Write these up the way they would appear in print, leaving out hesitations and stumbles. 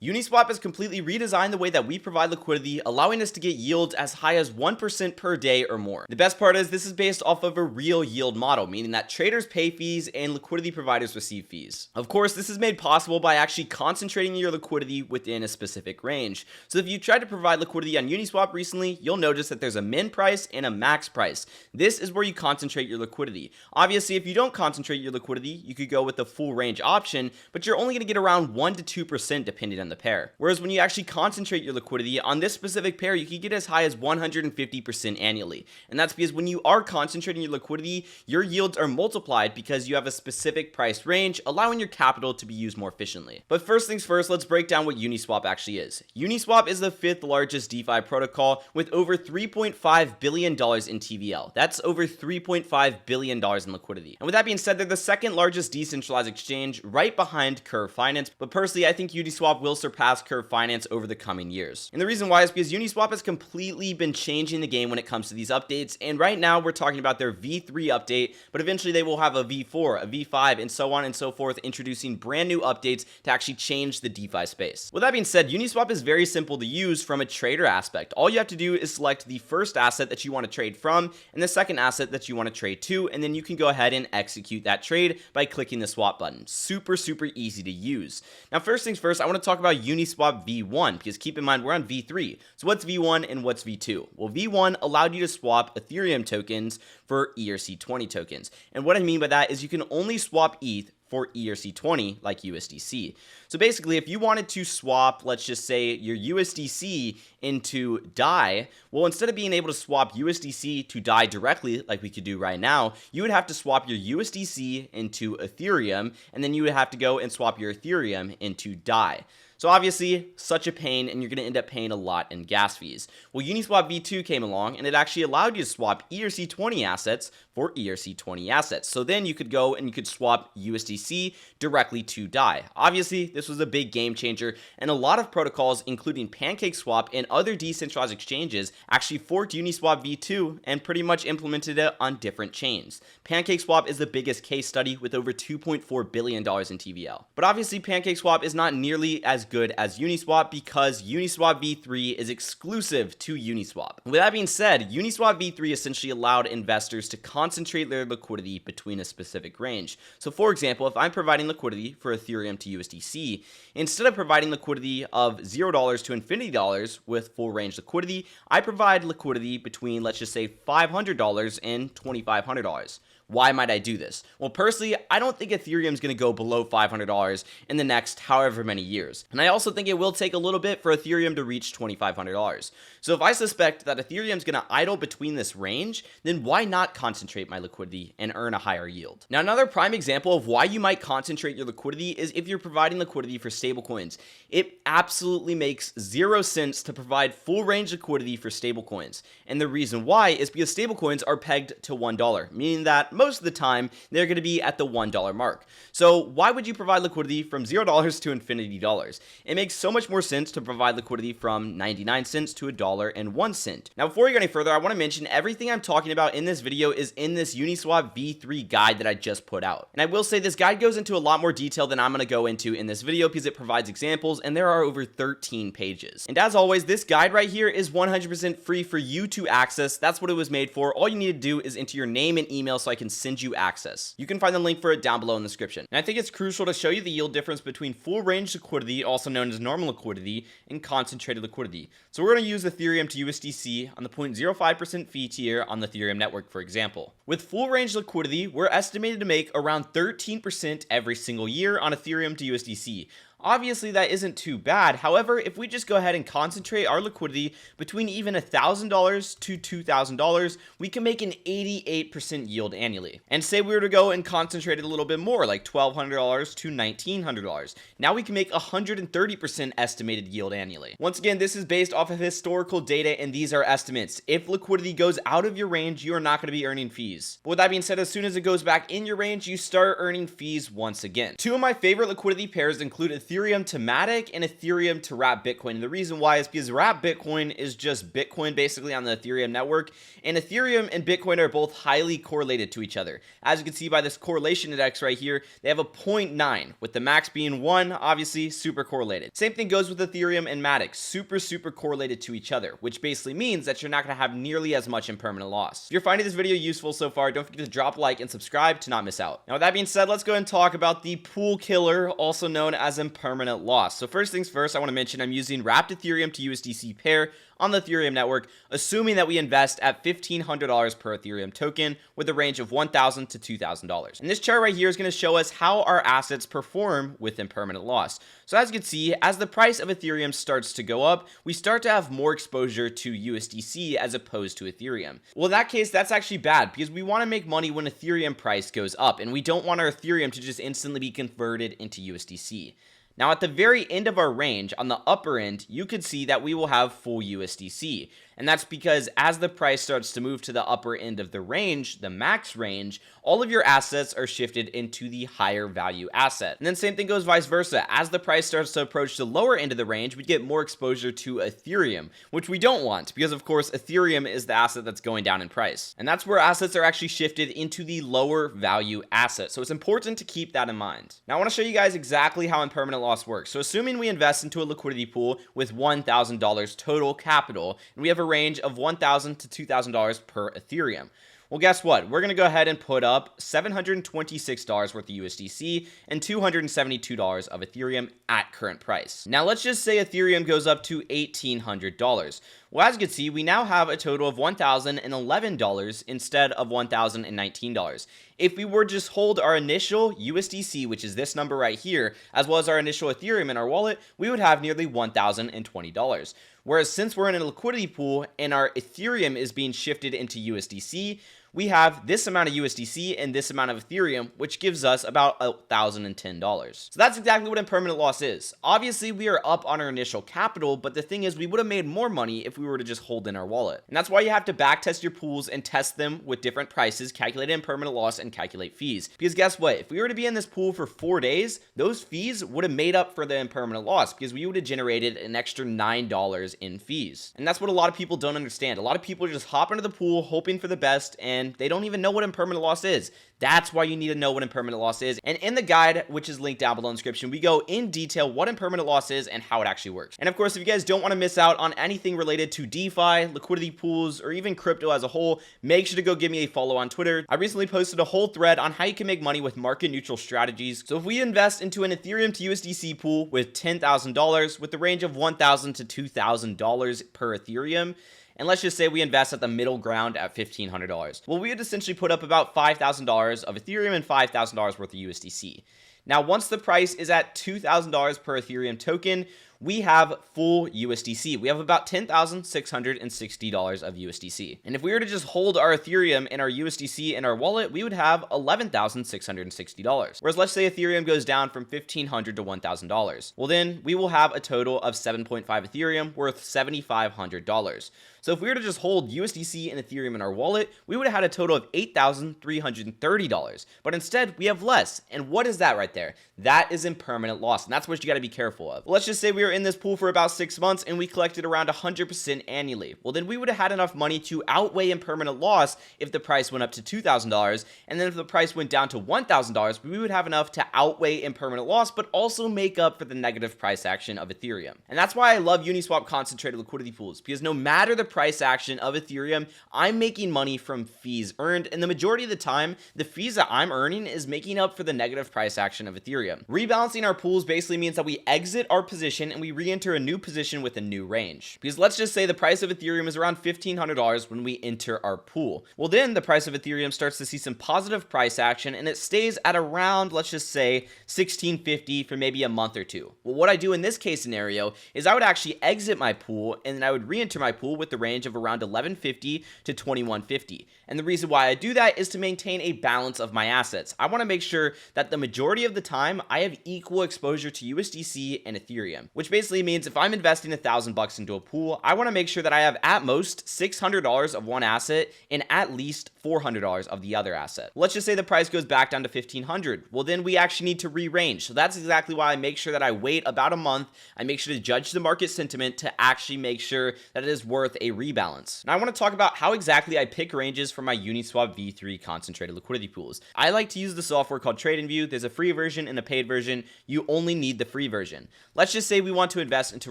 Uniswap has completely redesigned the way that we provide liquidity, allowing us to get yields as high as 1% per day or more. The best part is this is based off of a real yield model, meaning that traders pay fees and liquidity providers receive fees. Of course, this is made possible by actually concentrating your liquidity within a specific range. So if you tried to provide liquidity on Uniswap recently, you'll notice that there's a min price and a max price. This is where you concentrate your liquidity. Obviously, if you don't concentrate your liquidity, you could go with the full range option, but you're only going to get around 1 to 2% depending on the pair. Whereas when you actually concentrate your liquidity on this specific pair, you can get as high as 150% annually. And that's because when you are concentrating your liquidity, your yields are multiplied because you have a specific price range, allowing your capital to be used more efficiently. But first things first, let's break down what Uniswap actually is. Uniswap is the 5th largest DeFi protocol with over $3.5 billion in TVL. That's over $3.5 billion in liquidity. And with that being said, they're the 2nd largest decentralized exchange right behind Curve Finance. But personally, I think Uniswap will surpass Curve Finance over the coming years. And the reason why is because Uniswap has completely been changing the game when it comes to these updates. And right now we're talking about their V3 update, but eventually they will have a V4, a V5, and so on and so forth, introducing brand new updates to actually change the DeFi space. With that being said, Uniswap is very simple to use from a trader aspect. All you have to do is select the first asset that you want to trade from and the second asset that you want to trade to, and then you can go ahead and execute that trade by clicking the swap button. Super easy to use. Now, first things first, I want to talk about Uniswap V1, because keep in mind we're on V3. So what's V1 and what's V2? Well, V1 allowed you to swap Ethereum tokens for ERC20 tokens. And what I mean by that is you can only swap ETH for ERC20 like USDC. So basically, if you wanted to swap, let's just say your USDC into DAI, well, instead of being able to swap USDC to DAI directly like we could do right now, you would have to swap your USDC into Ethereum, and then you would have to go and swap your Ethereum into DAI. So obviously, such a pain, and you're going to end up paying a lot in gas fees. Well, Uniswap V2 came along, and it actually allowed you to swap ERC20 assets for ERC20 assets. So then you could go and you could swap USDC directly to DAI. Obviously, this was a big game changer, and a lot of protocols, including PancakeSwap and other decentralized exchanges, actually forked Uniswap V2 and pretty much implemented it on different chains. PancakeSwap is the biggest case study with over $2.4 billion in TVL. But obviously, PancakeSwap is not nearly as good as Uniswap because Uniswap V3 is exclusive to Uniswap. With that being said, Uniswap V3 essentially allowed investors to concentrate their liquidity between a specific range. So for example, if I'm providing liquidity for Ethereum to USDC, instead of providing liquidity of $0 to $infinity with full range liquidity, I provide liquidity between, let's just say, $500 and $2,500. Why might I do this? Well, personally, I don't think Ethereum is going to go below $500 in the next however many years. And I also think it will take a little bit for Ethereum to reach $2,500. So if I suspect that Ethereum is going to idle between this range, then why not concentrate my liquidity and earn a higher yield? Now, another prime example of why you might concentrate your liquidity is if you're providing liquidity for stablecoins. It absolutely makes 0 sense to provide full range liquidity for stablecoins. And the reason why is because stablecoins are pegged to $1, meaning that most of the time they're going to be at the $1 mark. So why would you provide liquidity from $0 to infinity dollars? It makes so much more sense to provide liquidity from 99 cents to $1.01. Now, before we go any further, I want to mention everything I'm talking about in this video is in this Uniswap V3 guide that I just put out. And I will say this guide goes into a lot more detail than I'm going to go into in this video because it provides examples, and there are over 13 pages. And as always, this guide right here is 100% free for you to access. That's what it was made for. All you need to do is enter your name and email so I can send you access. You can find the link for it down below in the description. And I think it's crucial to show you the yield difference between full range liquidity, also known as normal liquidity, and concentrated liquidity. So we're going to use Ethereum to USDC on the 0.05% fee tier on the Ethereum network, for example. With full range liquidity, we're estimated to make around 13% every single year on Ethereum to USDC. Obviously, that isn't too bad. However, if we just go ahead and concentrate our liquidity between even $1,000 to $2,000, we can make an 88% yield annually. And say we were to go and concentrate it a little bit more, like $1,200 to $1,900. Now we can make 130% estimated yield annually. Once again, this is based off of historical data, and these are estimates. If liquidity goes out of your range, you are not going to be earning fees. But with that being said, as soon as it goes back in your range, you start earning fees once again. Two of my favorite liquidity pairs include Ethereum to Matic and Ethereum to Wrap Bitcoin. And the reason why is because Wrap Bitcoin is just Bitcoin basically on the Ethereum network, and Ethereum and Bitcoin are both highly correlated to each other. As you can see by this correlation index right here, they have a 0.9, with the max being 1, obviously super correlated. Same thing goes with Ethereum and Matic, super correlated to each other, which basically means that you're not going to have nearly as much impermanent loss. If you're finding this video useful so far, don't forget to drop a like and subscribe to not miss out. Now with that being said, let's go ahead and talk about the pool killer, also known as impermanent loss. So first things first, I want to mention I'm using wrapped Ethereum to USDC pair on the Ethereum network, assuming that we invest at $1,500 per Ethereum token with a range of $1,000 to $2,000. And this chart right here is going to show us how our assets perform with impermanent loss. So as you can see, as the price of Ethereum starts to go up, we start to have more exposure to USDC as opposed to Ethereum. Well, in that case, that's actually bad because we want to make money when Ethereum price goes up, and we don't want our Ethereum to just instantly be converted into USDC. Now, at the very end of our range, on the upper end, you could see that we will have full USDC. And that's because as the price starts to move to the upper end of the range, the max range, all of your assets are shifted into the higher value asset. And then same thing goes vice versa. As the price starts to approach the lower end of the range, we get more exposure to Ethereum, which we don't want because, of course, Ethereum is the asset that's going down in price. And that's where assets are actually shifted into the lower value asset. So it's important to keep that in mind. Now, I want to show you guys exactly how impermanent loss works. So assuming we invest into a liquidity pool with $1,000 total capital, and we have a range of $1,000 to $2,000 per Ethereum. Well, guess what? We're going to go ahead and put up $726 worth of USDC and $272 of Ethereum at current price. Now, let's just say Ethereum goes up to $1,800. Well, as you can see, we now have a total of $1,011 instead of $1,019. If we were just hold our initial USDC, which is this number right here, as well as our initial Ethereum in our wallet, we would have nearly $1,020. Whereas since we're in a liquidity pool and our Ethereum is being shifted into USDC, we have this amount of USDC and this amount of Ethereum, which gives us about $1,010. So that's exactly what impermanent loss is. Obviously, we are up on our initial capital, but the thing is we would have made more money if we were to just hold in our wallet. And that's why you have to backtest your pools and test them with different prices, calculate impermanent loss, and calculate fees. Because guess what? If we were to be in this pool for 4 days, those fees would have made up for the impermanent loss because we would have generated an extra $9 in fees. And that's what a lot of people don't understand. A lot of people just hop into the pool hoping for the best, and they don't even know what impermanent loss is. That's why you need to know what impermanent loss is. And in the guide, which is linked down below in the description, we go in detail what impermanent loss is and how it actually works. And of course, if you guys don't want to miss out on anything related to DeFi, liquidity pools, or even crypto as a whole, make sure to go give me a follow on Twitter. I recently posted a whole thread on how you can make money with market neutral strategies. So if we invest into an Ethereum to USDC pool with $10,000 with the range of $1,000 to $2,000 per Ethereum, and let's just say we invest at the middle ground at $1,500. Well, we would essentially put up about $5,000 of Ethereum and $5,000 worth of USDC. Now, once the price is at $2,000 per Ethereum token, we have full USDC. We have about $10,660 of USDC. And if we were to just hold our Ethereum and our USDC in our wallet, we would have $11,660. Whereas let's say Ethereum goes down from $1,500 to $1,000. Well, then we will have a total of 7.5 Ethereum worth $7,500. So if we were to just hold USDC and Ethereum in our wallet, we would have had a total of $8,330. But instead, we have less. And what is that right there? That is impermanent loss. And that's what you got to be careful of. Well, let's just say we were in this pool for about 6 months and we collected around 100% annually. Well, then we would have had enough money to outweigh impermanent loss if the price went up to $2,000. And then if the price went down to $1,000, we would have enough to outweigh impermanent loss, but also make up for the negative price action of Ethereum. And that's why I love Uniswap concentrated liquidity pools, because no matter the price action of Ethereum, I'm making money from fees earned, and the majority of the time, the fees that I'm earning is making up for the negative price action of Ethereum. Rebalancing our pools basically means that we exit our position and we re-enter a new position with a new range. Because let's just say the price of Ethereum is around $1,500 when we enter our pool. Well, then the price of Ethereum starts to see some positive price action and it stays at around, let's just say, $1,650 for maybe a month or two. Well, what I do in this case scenario is I would actually exit my pool and then I would re-enter my pool with the range of around $1,150 to $2,150. And the reason why I do that is to maintain a balance of my assets. I want to make sure that the majority of the time I have equal exposure to USDC and Ethereum, which which basically means if I'm investing $1,000 into a pool, I want to make sure that I have at most $600 of one asset and at least $400 of the other asset. Let's just say the price goes back down to $1,500. Well, then we actually need to rearrange. So that's exactly why I make sure that I wait about a month. I make sure to judge the market sentiment to actually make sure that it is worth a rebalance. Now I want to talk about how exactly I pick ranges for my Uniswap v3 concentrated liquidity pools. I like to use the software called TradingView. There's a free version and a paid version. You only need the free version. Let's just say we want to invest into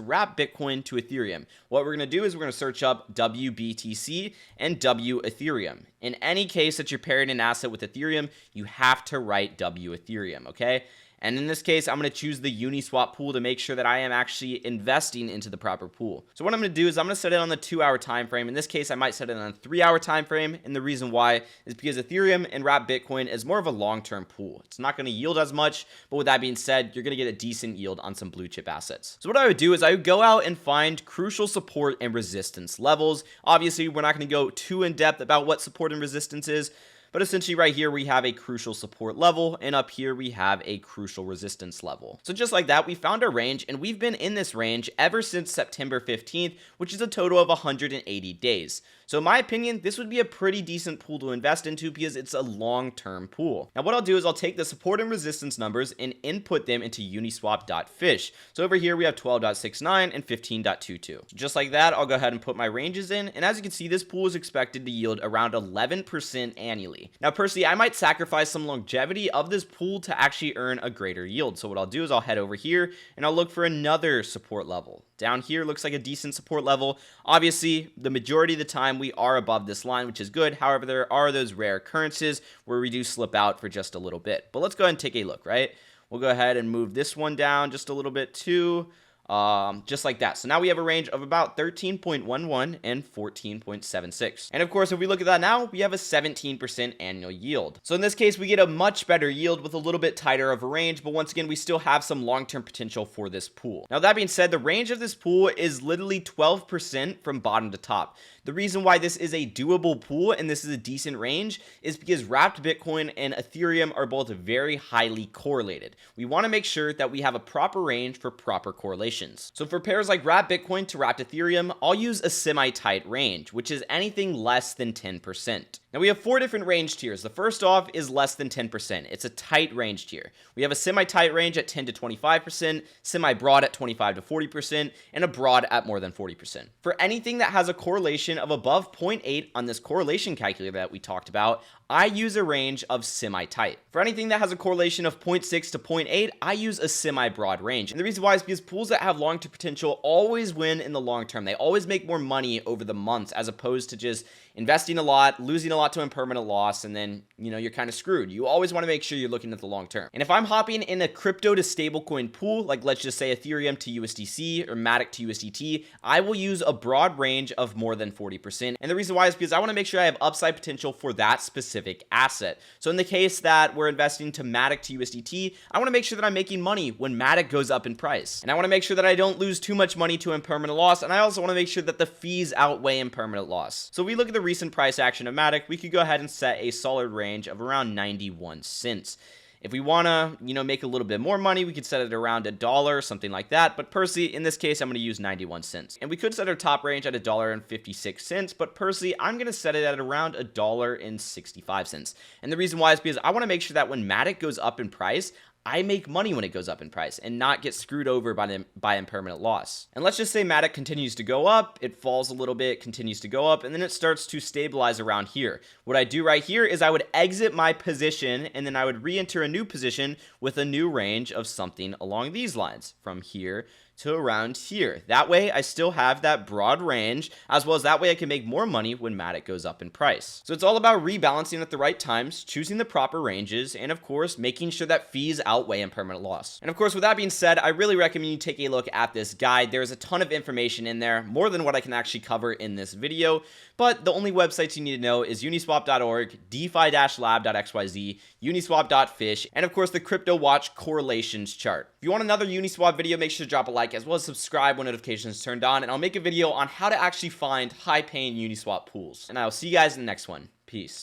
wrap Bitcoin to Ethereum. What we're going to do is we're going to search up WBTC and W Ethereum. In any case that you're pairing an asset with Ethereum, you have to write W Ethereum, okay? And in this case, I'm going to choose the Uniswap pool to make sure that I am actually investing into the proper pool. So what I'm going to do is I'm going to set it on the 2-hour time frame. In this case, I might set it on a 3-hour time frame. And the reason why is because Ethereum and wrap Bitcoin is more of a long-term pool. It's not going to yield as much, but with that being said, you're going to get a decent yield on some blue chip assets. So what I would do is I would go out and find crucial support and resistance levels. Obviously, we're not going to go too in depth about what support and resistance is, but essentially right here, we have a crucial support level, and up here, we have a crucial resistance level. So just like that, we found our range, and we've been in this range ever since September 15th, which is a total of 180 days. So in my opinion, this would be a pretty decent pool to invest into because it's a long-term pool. Now what I'll do is I'll take the support and resistance numbers and input them into uniswap.fish. So over here we have 12.69 and 15.22. So just like that, I'll go ahead and put my ranges in. And as you can see, this pool is expected to yield around 11% annually. Now personally, I might sacrifice some longevity of this pool to actually earn a greater yield. So what I'll do is I'll head over here and I'll look for another support level. Down here looks like a decent support level. Obviously, the majority of the time we are above this line, which is good. However, there are those rare occurrences where we do slip out for just a little bit. But let's go ahead and take a look, right? We'll go ahead and move this one down just a little bit too. Just like that. So now we have a range of about 13.11 and 14.76. And of course, if we look at that now, we have a 17% annual yield. So in this case, we get a much better yield with a little bit tighter of a range, but once again, we still have some long-term potential for this pool. Now that being said, the range of this pool is literally 12% from bottom to top. The reason why this is a doable pool and this is a decent range is because wrapped Bitcoin and Ethereum are both very highly correlated. We want to make sure that we have a proper range for proper correlations. So for pairs like wrapped Bitcoin to wrapped Ethereum, I'll use a semi-tight range, which is anything less than 10%. Now we have 4 different range tiers. The first off is less than 10%. It's a tight range tier. We have a semi-tight range at 10 to 25%, semi-broad at 25 to 40%, and a broad at more than 40%. For anything that has a correlation of above 0.8 on this correlation calculator that we talked about, I use a range of semi-tight. For anything that has a correlation of 0.6 to 0.8, I use a semi-broad range. And the reason why is because pools that have long-term potential always win in the long term. They always make more money over the months as opposed to just investing a lot, losing a lot to impermanent loss, and then, you're kind of screwed. You always want to make sure you're looking at the long term. And if I'm hopping in a crypto to stablecoin pool, like let's just say Ethereum to USDC or Matic to USDT, I will use a broad range of more than 40%. And the reason why is because I want to make sure I have upside potential for that specific asset. So in the case that we're investing to Matic to USDT, I want to make sure that I'm making money when Matic goes up in price. And I want to make sure that I don't lose too much money to impermanent loss. And I also want to make sure that the fees outweigh impermanent loss. So if we look at the recent price action of Matic, we could go ahead and set a solid range of around 91 cents. If we want to, make a little bit more money, we could set it around $1, something like that. But personally, in this case, I'm going to use 91 cents. And we could set our top range at $1.56. But personally, I'm going to set it at around $1.65. And the reason why is because I want to make sure that when Matic goes up in price, I make money when it goes up in price and not get screwed over by impermanent loss. And let's just say Matic continues to go up, it falls a little bit, continues to go up, and then it starts to stabilize around here. What I do right here is I would exit my position and then I would re-enter a new position with a new range of something along these lines from here to around here. That way I still have that broad range, as well as that way I can make more money when Matic goes up in price. So it's all about rebalancing at the right times, choosing the proper ranges, and of course making sure that fees outweigh impermanent loss. And of course, with that being said, I really recommend you take a look at this guide. There's a ton of information in there, more than what I can actually cover in this video, but the only websites you need to know is uniswap.org, defi-lab.xyz, uniswap.fish, and of course the Crypto Watch correlations chart. If you want another Uniswap video, make sure to drop a like, as well as subscribe when notifications turned on, and I'll make a video on how to actually find high paying Uniswap pools. And I will see you guys in the next one. Peace.